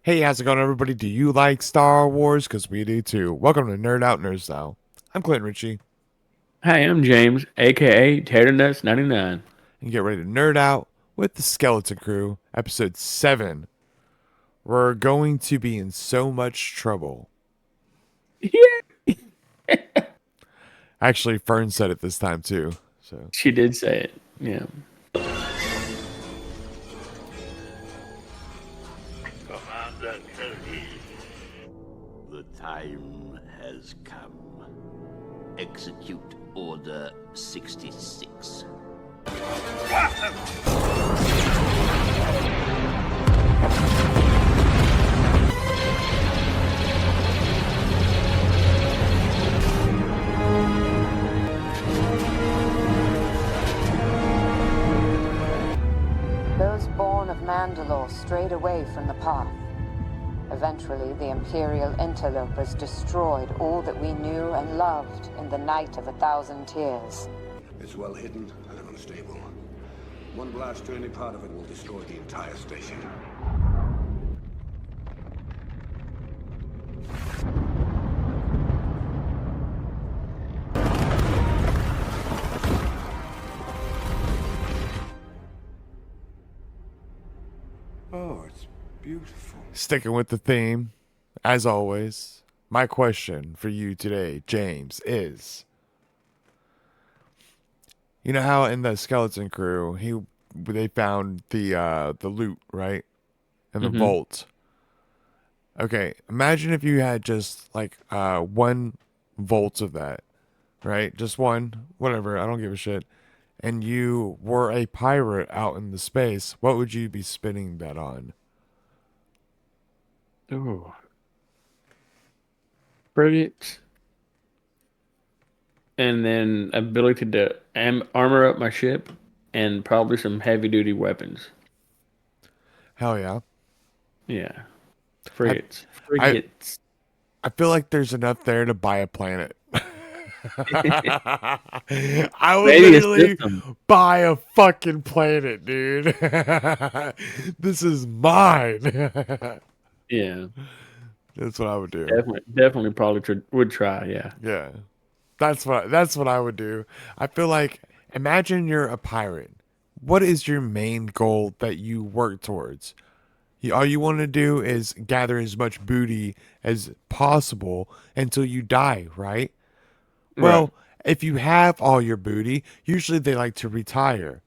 Hey, how's it going, everybody? Do you like Star Wars? Because we do too. Welcome to Nerd Out Nerd Style. I'm Clint Ritchie, Hi, I'm James, aka Tater Nuts 99. and get ready to nerd out with the Skeleton Crew, episode 7. We're going to be in so much trouble. Yeah, Actually, Fern said it this time too. So, she did say it. Yeah. Commander Kennedy, the time has come. Execute Order 66. Those born of Mandalore strayed away from the path. Eventually, the Imperial interlopers destroyed all that we knew and loved in the Night of 1,000 Tears. It's well hidden and unstable. One blast to any part of it will destroy the entire station. Oh, it's beautiful. sticking with the theme, as always, my question for you today, James, is you know how in the Skeleton Crew, they found the loot, right? In the hmm vault. Okay, imagine if you had just like 1 volt of that, right? Just one, whatever, I don't give a shit. And you were a pirate out in the space, what would you be spinning that on? Ooh. Frigates. And then ability to armor up my ship and probably some heavy duty weapons. Hell yeah. Yeah. I Frigates. I Frigates. I feel like there's enough there to buy a planet. I would Maybe a literally system. buy a fucking planet, dude. This is mine. Yeah. That's what I would do. Definitely probably would try. Yeah. Yeah. That's what I would do. I feel like imagine you're a pirate. What is your main goal that you work towards? All you want to do is gather as much booty as possible until you die, right? Right. Well, if you have all your booty, usually they like to retire.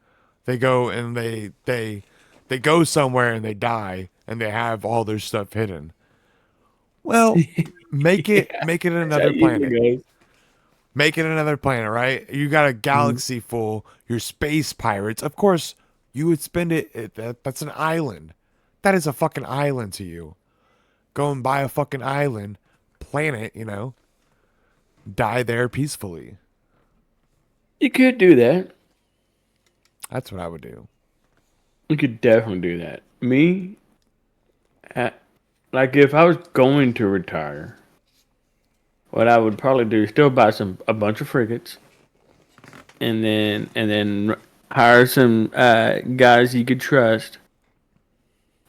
They go and they go somewhere and they die and they have all their stuff hidden. Well, make Yeah. it make it That's how another it usually planet. goes. Make it another planet, right? You got a Mhm. galaxy full, you're space pirates. Of course, you would spend that's an island. That is a fucking island to you. Go and buy a fucking island, planet, die there peacefully. You could do that. That's what I would do. You could definitely do that. Me, uh, like if I was going to retire, what I would probably do is still buy a bunch of frigates, and then hire some guys you could trust,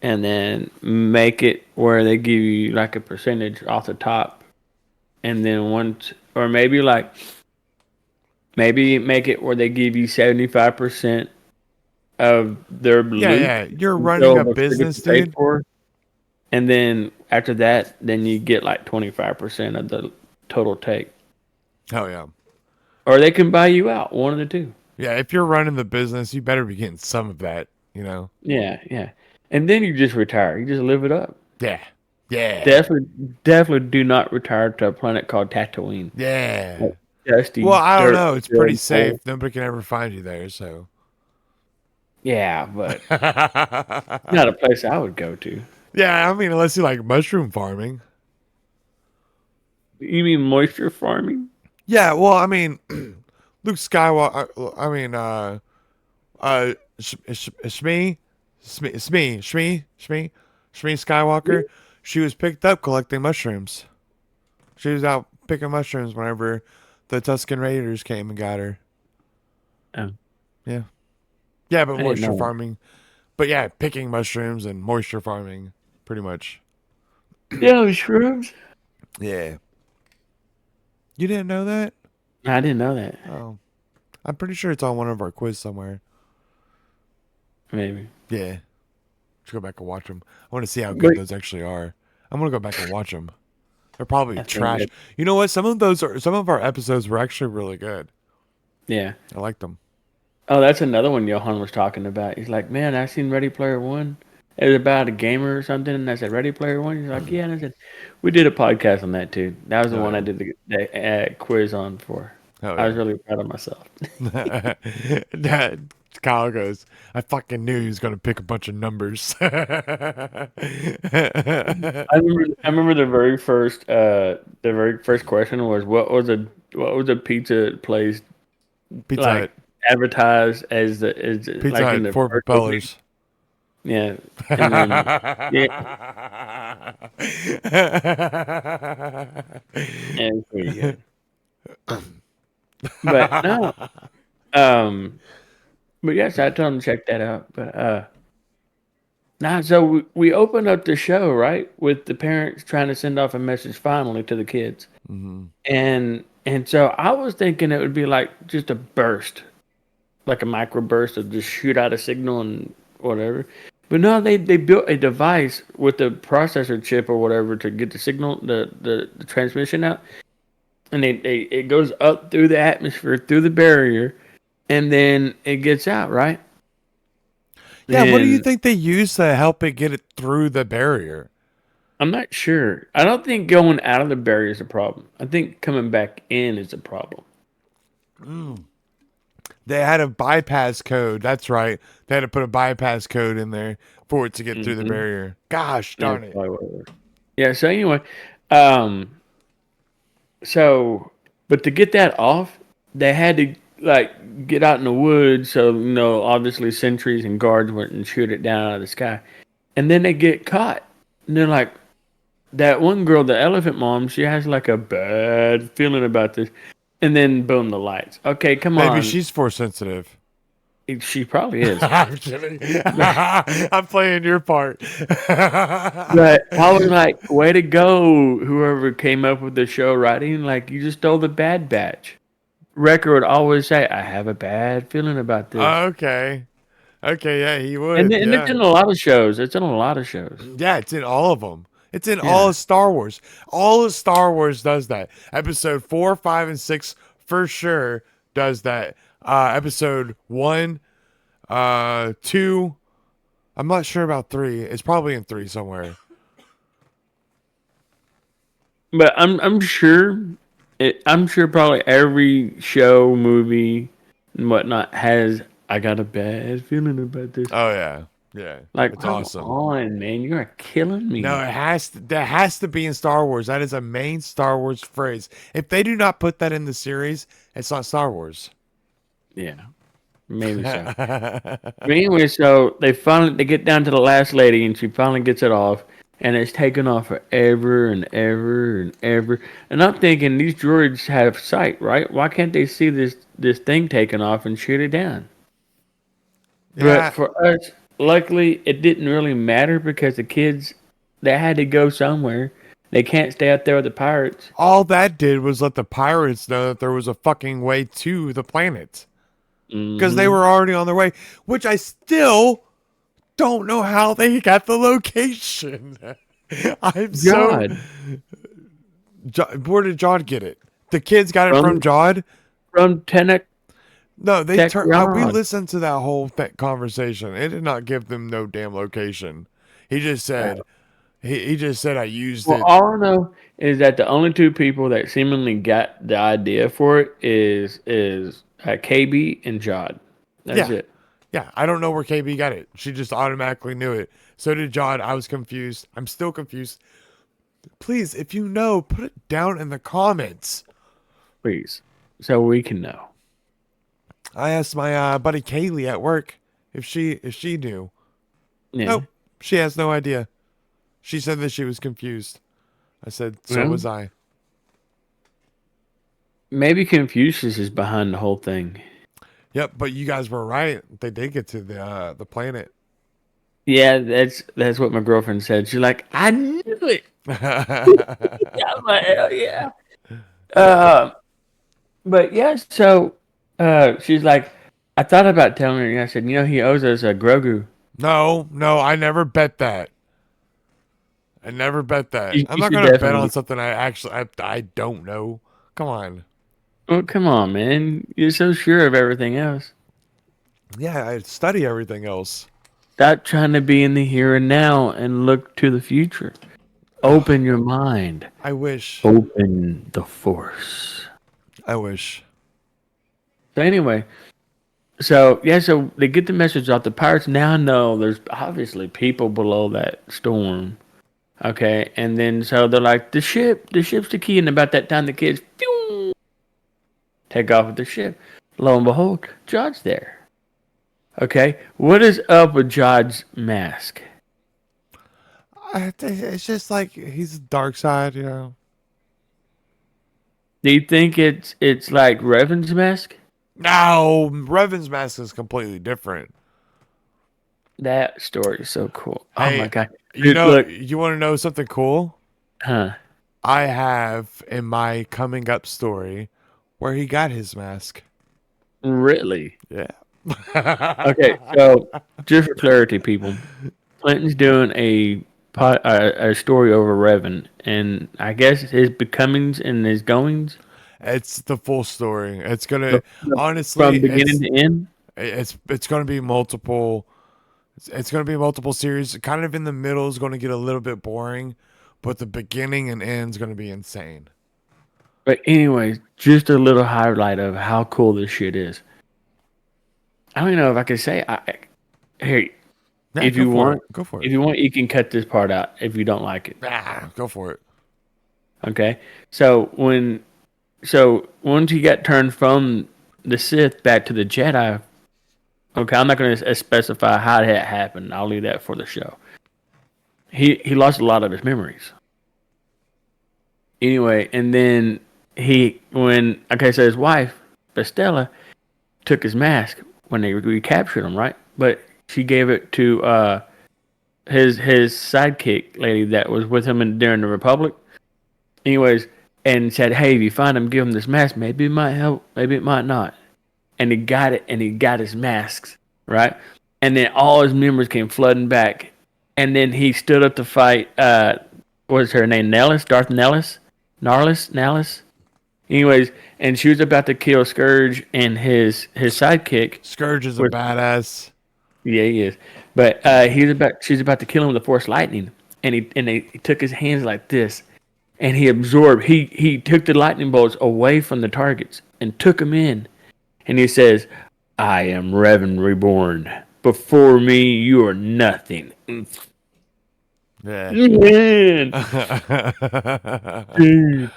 and then make it where they give you like a percentage off the top, and then once or maybe make it where they give you 75% of their Yeah, loot yeah. You're running until a the frigates business, are paid dude. for. And then after that, then you get like 25% of the total take. Hell yeah. Or they can buy you out, one of the two. Yeah, if you're running the business, you better be getting some of that. Yeah, yeah. And then you just retire. You just live it up. Yeah. Yeah. Definitely do not retire to a planet called Tatooine. Yeah. Like dusty Well, I don't dirt know. It's pretty filled safe. hole. Nobody can ever find you there, so. Yeah, but Yeah, not a place I would go to. I mean, unless you like mushroom farming. You mean moisture farming? Yeah, well, I mean, Luke Skywalker, I mean, Shmi Skywalker, she was picked up collecting mushrooms. She was out picking mushrooms whenever the Tusken Raiders came and got her. Oh, Yeah. Yeah, but I didn't moisture know. farming. But yeah, picking mushrooms and moisture farming, pretty much. Yeah, shrooms. Yeah. You didn't know that? I didn't know that. Oh, I'm pretty sure it's on one of our quiz somewhere. Maybe. Yeah. Let's go back and watch them. I want to see how good But those actually are. I'm gonna go back and watch them. They're probably I think trash. that, You know what? Some of our episodes were actually really good. yeah. I liked them. Oh, that's another one Johan was talking about. He's like, man, I seen Ready Player One. It was about a gamer or something, and I said, Ready Player One? He's like, yeah. And I said, we did a podcast on that too. That was the Oh one I yeah. did the quiz on for. Oh I was yeah. really proud of myself. That Kyle goes, I fucking knew he was gonna pick a bunch of numbers. I remember the very first question was what was a pizza place Pizza like Hut. advertised as the as Pizza like in Hut, the four first opening? propellers. Yeah, and then yeah, yeah, it's pretty good. But no, um, but yes, I told him to check that out. But now, so we opened up the show right with the parents trying to send off a message finally to the kids, and so I was thinking it would be like just a burst, like a microburst of just shoot out a signal and whatever. But no, they built a device with the processor chip or whatever to get the signal, the transmission out, and it goes up through the atmosphere, through the barrier, and then it gets out, right? Yeah, what do you And think they use to help it get it through the barrier? I'm not sure. I don't think going out of the barrier is a problem. I think coming back in is a problem. They had a bypass code. That's right. They had to put a bypass code in there for it to get through the Hmm. barrier. Gosh That's darn it. probably what it was. Yeah. So anyway, um, so but to get that off, they had to like get out in the woods. So obviously sentries and guards went and shoot it down out of the sky, and then they get caught. And they're like, that one girl, the elephant mom, she has like a bad feeling about this. And then boom, the lights. Okay, come Maybe on. she's force sensitive. She probably is. I'm kidding. I'm playing your part. But I was like, way to go, whoever came up with the show writing. Like, you just stole the bad batch. Wrecker would always say, I have a bad feeling about this. Okay. Okay, yeah, he And, would. and it's Yeah. in a lot of shows. It's in a lot of shows. Yeah, it's in all of them. It's in all Yeah. of Star Wars. All of Star Wars does that. Episode 4, 5, and 6 for sure does that. Episode 1, 2, I'm not sure about 3. It's probably in 3 somewhere. But I'm sure probably every show, movie, and whatnot has, I got a bad feeling about this. Oh, yeah. Yeah. Like, It's come awesome. on, man. You are killing No, me. that has to be in Star Wars. That is a main Star Wars phrase. If they do not put that in the series, it's not Star Wars. Yeah. Maybe so. But anyway, so they get down to the last lady, and she finally gets it off, and it's taken off forever and ever and ever. And I'm thinking these droids have sight, right? Why can't they see this thing taken off and shoot it down? But Yeah, for us, luckily, it didn't really matter because the kids they had to go somewhere. They can't stay out there with the pirates. all that did was let the pirates know that there was a fucking way to the planet. Because they Hmm. were already on their way, which I still don't know how they got the location. I'm so. God, Where did Jod get it? The kids got it from from Jod? from Tenek No, they Tech turned. We Yard. listened to that whole conversation. It did not give them no damn location. He just said, he just said I used Well, it. all I know is that the only two people that seemingly got the idea for it is KB and Jod. That's Yeah. it. Yeah, I don't know where KB got it. She just automatically knew it. So did John. I was confused. I'm still confused. Please, if you know, put it down in the comments. Please, so we can know. I asked my buddy Kaylee at work if she knew. Yeah. Nope, she has no idea. She said that she was confused. I said so Well, was I. maybe Confucius is behind the whole thing. Yep, but you guys were right. They did get to the planet. Yeah, that's what my girlfriend said. She's like, I knew it. I'm like, hell yeah. Uh, but yeah, so she's like, I thought about telling her, and I said, he owes us a Grogu. No, no, I never bet that. I never bet that. I'm You not should gonna bet on definitely. something I don't know. Come on. Well, come on, man. You're so sure of everything else. Yeah, I study everything else. Stop trying to be in the here and now and look to the future. Open your mind. I wish. Open the force. I wish. So anyway, so they get the message out. The pirates now know there's obviously people below that storm. Okay, and then so they're like, the ship's the key. And about that time, the kids pew, take off with the ship. Lo and behold, Jod's there. Okay, what is up with Jod's mask? It's just like he's dark side, you know. Do you think it's like Revan's mask? No, Revan's mask is completely different. That story is so cool. Oh my Hey, god, dude, look, you want to know something cool? huh? I have in my coming up story where he got his mask. Really? Yeah. Okay, so just for clarity, people, Clinton's doing a story over Revan, and I guess his becomings and his goings It's the full story. It's the, gonna the, honestly, from beginning to end. it's gonna be multiple. It's gonna be multiple series. Kind of in the middle is gonna get a little bit boring, but the beginning and end is gonna be insane. But anyways, just a little highlight of how cool this shit is. I don't even know if I can say. Here, Yeah, if go you for it. want, Go for it. if you want, you can cut this part out if you don't like it. Go for it. Okay. So once he got turned from the Sith back to the Jedi, okay, I'm not going to specify how that happened. I'll leave that for the show. He lost a lot of his memories. Anyway, and then so his wife, Bestella, took his mask when they recaptured him, right? But she gave it to his sidekick lady that was with him during the Republic. Anyways, and said, "Hey, if you find him, give him this mask. Maybe it might help. Maybe it might not." And he got it, and he got his masks, right? And then all his memories came flooding back. And then he stood up to fight. What was her name? Nellis, Darth Nellis, Nellis. Anyways, and she was about to kill Scourge and his sidekick. Scourge is a Was badass. Yeah, he is. But she's about to kill him with the Force lightning, and he took his hands like this, and he absorbed. He took the lightning bolts away from the targets and took them in, and he says, "I am Revan reborn. Before me, you are nothing." Yeah. Man, dude,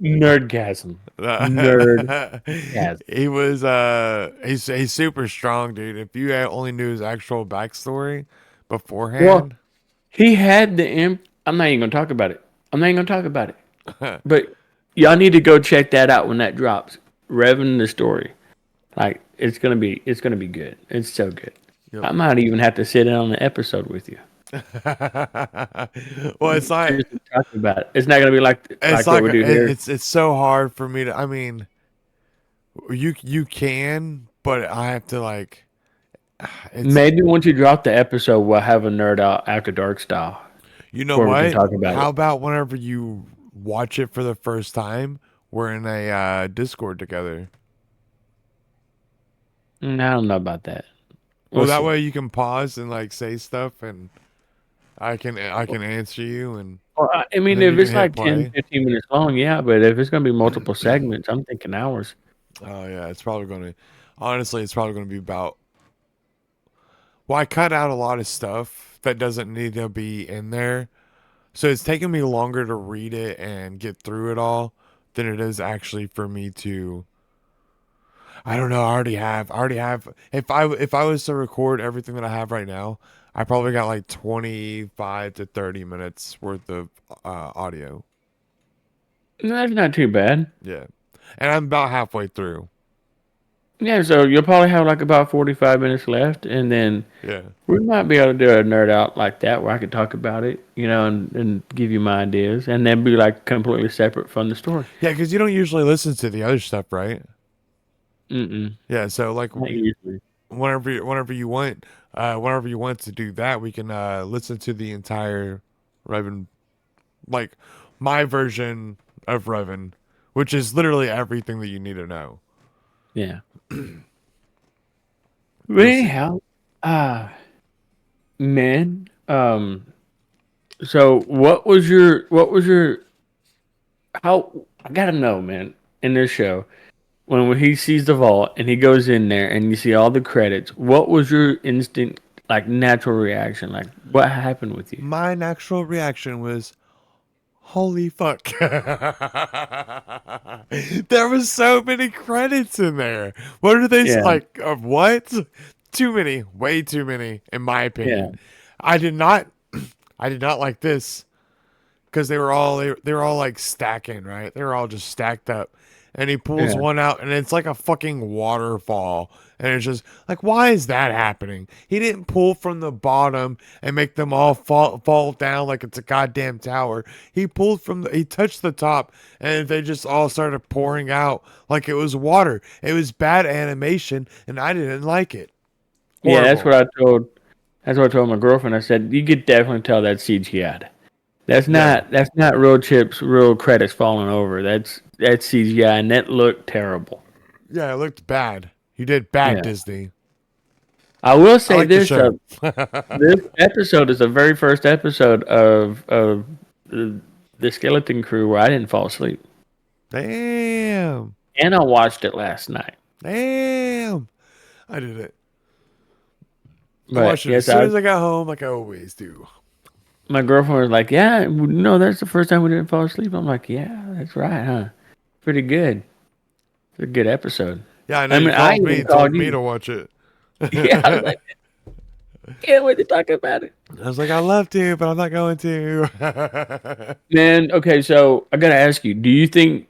nerdgasm, nerdgasm. He was he's super strong, dude. If you only knew his actual backstory Well, beforehand. he had the imp. I'm not even gonna talk about it. I'm not even gonna talk about it. But y'all need to go check that out when that drops. Revan the story. Like it's gonna be good. It's so good. Yep. I might even have to sit in on the episode with you. Well, it's not Just to talk about it. It's not gonna be like what we do here. it's so hard for me to I mean, you can, but I have to like it's Maybe once you drop the episode, we'll have a nerd out after dark style you know where we can what? talk about How it. about whenever you watch it for the first time, we're in a Discord together. I don't know about that. Well, We'll that see. way you can pause and like say stuff and I can answer you Well, I and mean, then you if can it's hit like 10, play. 15 minutes long, yeah. But if it's gonna be multiple segments, I'm thinking hours. Oh yeah, it's probably going to honestly it's probably going to be about well, I cut out a lot of stuff that doesn't need to be in there. So it's taking me longer to read it and get through it all than it is actually for me to I don't know, I already have if I was to record everything that I have right now, I probably got like 25 to 30 minutes worth of audio. No, that's not too bad. Yeah. And I'm about halfway through. Yeah, so you'll probably have like about 45 minutes left, and then Yeah. we might be able to do a nerd out like that where I could talk about it, and give you my ideas, and then be like completely separate from the story. Yeah, because you don't usually listen to the other stuff, right? Mm-mm. Yeah, so like Not usually. whenever you want to do that, we can listen to the entire Revan, like my version of Revan, which is literally everything that you need to know. Yeah. But You'll see. anyhow, man, so what was your how I gotta know, man, in this show when he sees the vault and he goes in there and you see all the credits, what was your instant like natural reaction? Like what happened with you? My natural reaction was, "Holy fuck!" There was so many credits in there. What are they Yeah, like? Of what? Too many, way too many, in my yeah, opinion. I did not, I did not like this because they were all like stacking, right? They were all just stacked up, and he pulls yeah. one out, and it's like a fucking waterfall, and it's just like, why is that happening? He didn't pull from the bottom and make them all fall down like it's a goddamn tower. He touched the top, and they just all started pouring out like it was water. It was bad animation, and I didn't like it. Yeah, that's Horrible. what I told. That's what I told my girlfriend. I said you could definitely tell that's CGI. Yeah, That's not real chips, real credits falling over. That's CGI, and that looked terrible. yeah, it looked bad. You did bad, Yeah, Disney. I will I say like the this. show. This episode is the very first episode of the Skeleton Crew where I didn't fall asleep, Damn. and I watched it last night. Damn. I did it. I But watched it as yes, soon I as I got home, like I always do. my girlfriend was like, "Yeah, no, that's the first time we didn't fall asleep." I'm like, "Yeah, that's right, huh? Pretty good. It's a good episode." Yeah, I know I you mean, I called me even and told called me you. to watch it. Yeah, I was I like, "Can't wait to talk about it." was like, I love to, but I'm not going to. Man, okay, so I gotta ask you: do you think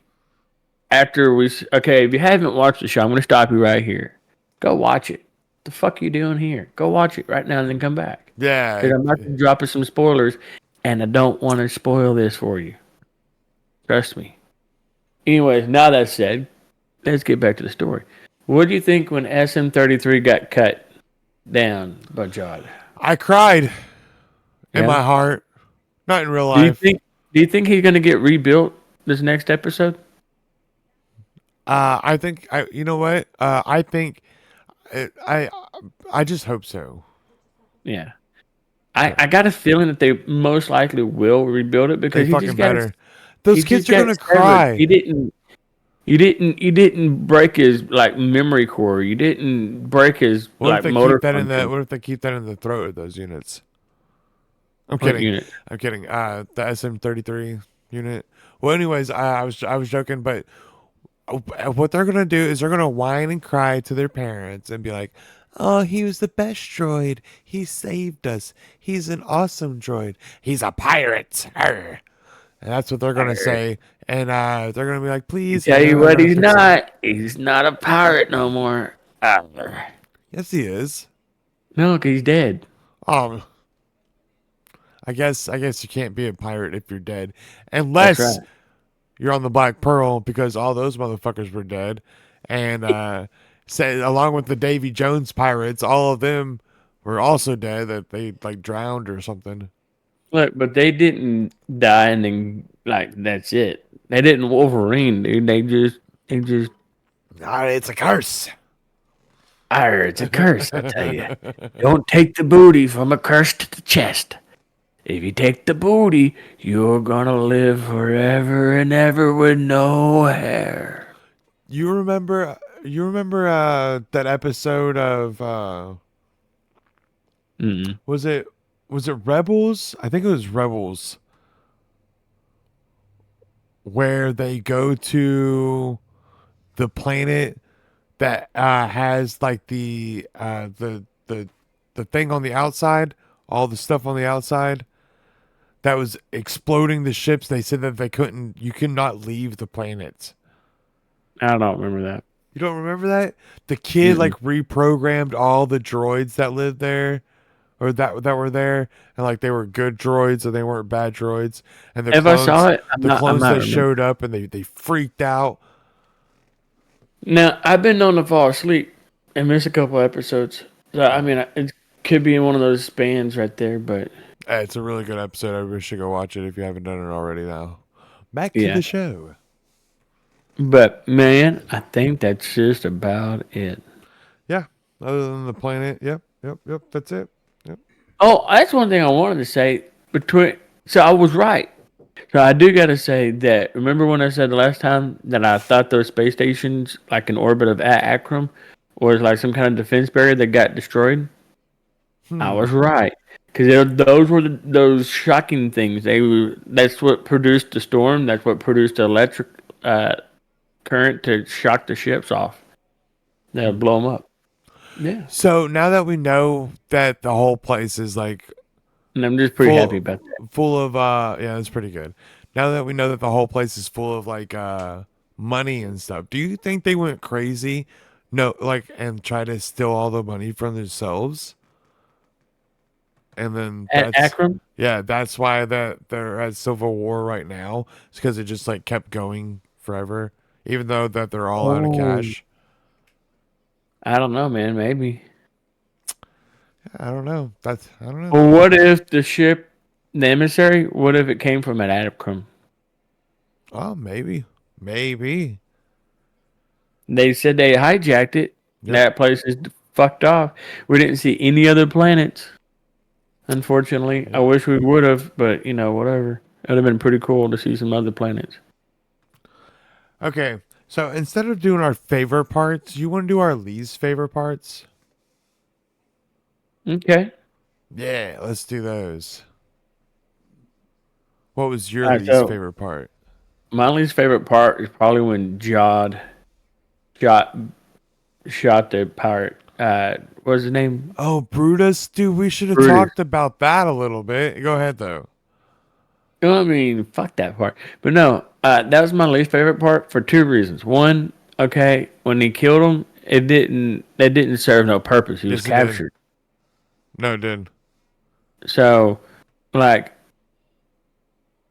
okay, if you haven't watched the show, I'm gonna stop you right here. Go watch it. The fuck you doing here? Go watch it right now and then come back. Yeah, Because I'm about to drop some spoilers, and I don't want to spoil this for you. Trust me. Anyways, now that said, let's get back to the story. What do you think when SM-33 got cut down by Jod? I cried in Yeah. my heart, not in real Do you life. think? Do you think he's gonna get rebuilt this next episode? I think you know what? I think I I just hope so. Yeah. I got a feeling that they most likely will rebuild it They because fucking better. he Those just kids are got gonna severed. cry. He didn't break his like memory core. You didn't break his What if like they keep motor that in the? function. What if they keep that in the throat of those units? I'm What kidding. unit? I'm kidding. The SM-33 unit. Well, anyways, I was joking, but what they're gonna do is they're gonna whine and cry to their parents and be like, "Oh, he was the best droid. He saved us. He's an awesome droid. He's a pirate." Arr." And that's what they're gonna say. And they're gonna be like, "Please," Tell and you they're what, gonna fix him. he's not a pirate no more. Arr. Yes, he is. No, 'cause he's dead. Um, I guess you can't be a pirate if you're dead, That's unless right. you're on the Black Pearl because all those motherfuckers were dead, and say along with the Davy Jones pirates, all of them were also dead that they like drowned or something. Look, but they didn't die and then like that's it. They didn't Wolverine, dude. They just Ah, it's a curse. Arr, it's a curse, I tell you. Don't take the booty from a curse to the chest. If you take the booty, you're gonna live forever and ever with no hair. You remember? You remember that episode of Mm. was it Rebels? I think it was Rebels where they go to the planet that has like the thing on the outside, all the stuff on the outside that was exploding the ships. They said that they couldn't, you could not leave the planet. I don't remember that. You don't remember that? The kid Mm-mm. like reprogrammed all the droids that lived there or that were there, and like they were good droids and they weren't bad droids. And If I saw it, I'm the not. I'm clones not that remember. showed up and they freaked out. Now I've been known to fall asleep and miss a couple episodes. So I mean, it could be in one of those spans right there. But It's a really good episode. Everybody should go watch it if you haven't done it already. Now, back to yeah. the show. But man, I think that's just about it. Yeah. Other than the planet, yep. That's it. Yep. Oh, that's one thing I wanted to say. So I was right. So I do got to say that. Remember when I said the last time that I thought those space stations, like in orbit of Akram, was like some kind of defense barrier that got destroyed? I Hmm. was right because those were those shocking things. That's what produced the storm. That's what produced the electric uh, current to shock the ships off. That'll blow them up. Yeah, So now that we know that the whole place is like and I'm just pretty happy full about that. full of yeah, that's pretty good. Now that we know that the whole place is full of like money and stuff, do you think they went crazy? No, like and try to steal all the money from themselves? And then At that's Akram, yeah, that's why that they're at civil war right now. It's because it just like kept going forever, even though that they're all out of oh, cash. I don't know, man. Maybe. I don't know. That's I don't know. Well, what if the ship, the emissary, what if it came from an Akram? Oh, maybe. They said they hijacked it. Yep. That place is fucked off. We didn't see any other planets. Unfortunately, I Yep. wish we would have, but whatever. It would have been pretty cool to see some other planets. Okay. So instead of doing our favorite parts, you want to do our least favorite parts? Okay. Yeah, let's do those. What was your All right. least So favorite part? my least favorite part is probably when Jod shot shot the pirate. What's his name? Oh, Brutus, dude, we should have Brutus. talked about that a little bit. Go ahead though. I mean, fuck that part. But no, that was my least favorite part for two reasons. One, okay, when he killed him, it didn't serve no purpose. He was Yes, it did. captured. No, it didn't. So, like,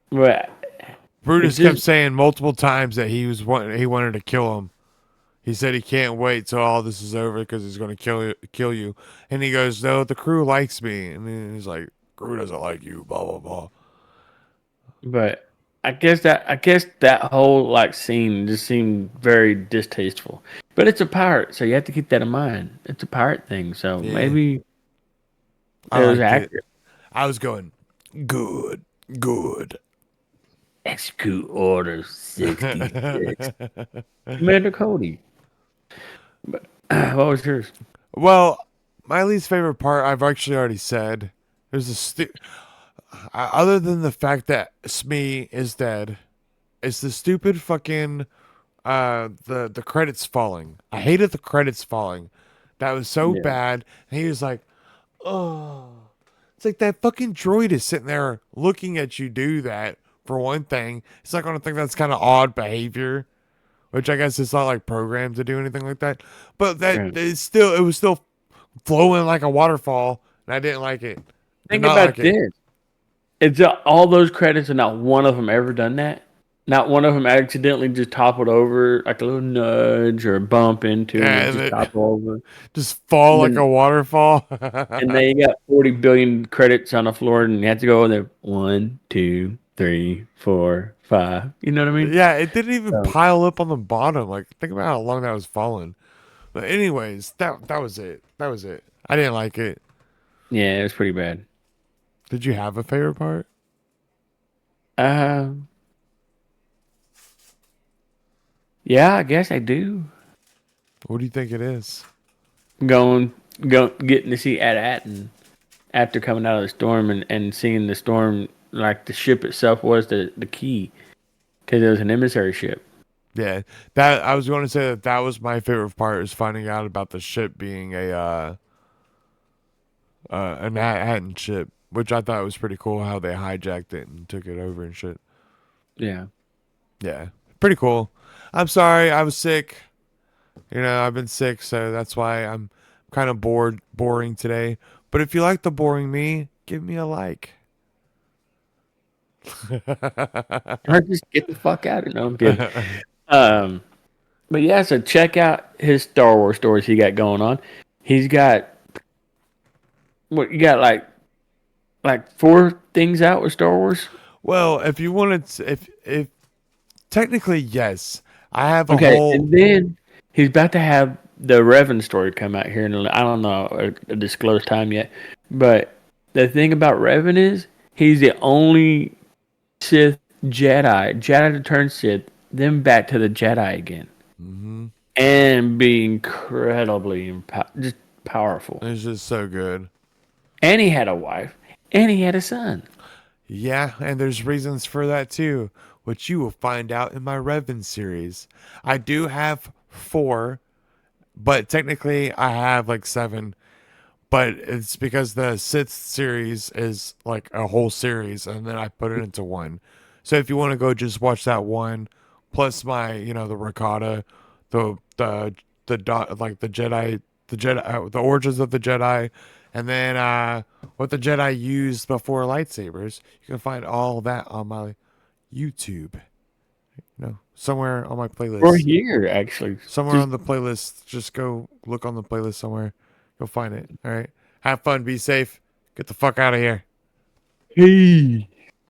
but it Brutus kept just saying multiple times that he wanted to kill him. He said he can't wait till all this is over because he's going to kill you. And he goes, "No, the crew likes me." And then he's like, "Crew doesn't like you." Blah blah blah. but I guess that whole like scene just seemed very distasteful. But it's a pirate, so you have to keep that in mind. It's a pirate thing, so Yeah, maybe I it was liked it. accurate. I was going good, good. Execute Order 66. Commander Cody. But what was yours? Well, my least favorite part I've actually already said. There's other than the fact that Smee is dead, it's the stupid fucking the credits falling. I hated the credits falling. That was so Yeah. bad. And he was like, "Oh." It's like that fucking droid is sitting there looking at you do that for one thing. It's not gonna think that's kind of odd behavior, which I guess it's not like programmed to do anything like that. But Right. it was still flowing like a waterfall, and I didn't like it. Did Think not like about it. this. It's all those credits and not one of them ever done that. Not one of them accidentally just toppled over, like a little nudge or a bump into, and it And just it toppled over. just fall And like then a waterfall. and then you got 40 billion credits on the floor, and you have to go in there. One, two, three, four, five. You know what I mean? Yeah, it didn't even So pile up on the bottom. Like, think about how long that was falling. But anyways, that was it. That was it. I didn't like it. yeah, it was pretty bad. Did you have a favorite part? Um, yeah, I guess I do. What do you think it is? Going, getting to see At after coming out of the storm and seeing the storm, like the ship itself was the key because it was an emissary ship. Yeah, that I was going to say that was my favorite part is finding out about the ship being a Manhattan ship, which I thought was pretty cool how they hijacked it and took it over and shit. Yeah. Yeah, pretty cool. I'm sorry, I was sick. I've been sick, so that's why I'm kind of boring today. But if you like the boring me, give me a like. Or just get the fuck out of it. No, I'm kidding. Um, but yeah, so check out his Star Wars stories he got going on. He's got what you got like four things out with Star Wars. Well, if you wanted to, if technically yes, I have a Okay, whole. and then he's about to have the Revan story come out here, and I don't know a disclosed time yet. But the thing about Revan is he's the only Sith Jedi to turn Sith, then back to the Jedi again, Hmm. and be incredibly just powerful. It's just so good. And he had a wife, and he had a son. Yeah, and there's reasons for that too, which you will find out in my Revan series. I do have four, but technically I have like seven. But it's because the Sith series is like a whole series, and then I put it into one. So if you want to go just watch that one, plus my, the Rakata, like the origins of the Jedi, and then what the Jedi used before lightsabers, you can find all that on my YouTube. Somewhere on my Or playlist, here, actually. somewhere Just on the playlist. Just go look on the playlist somewhere. You'll find it. All right. Have fun. Be safe. Get the fuck out of here. hey.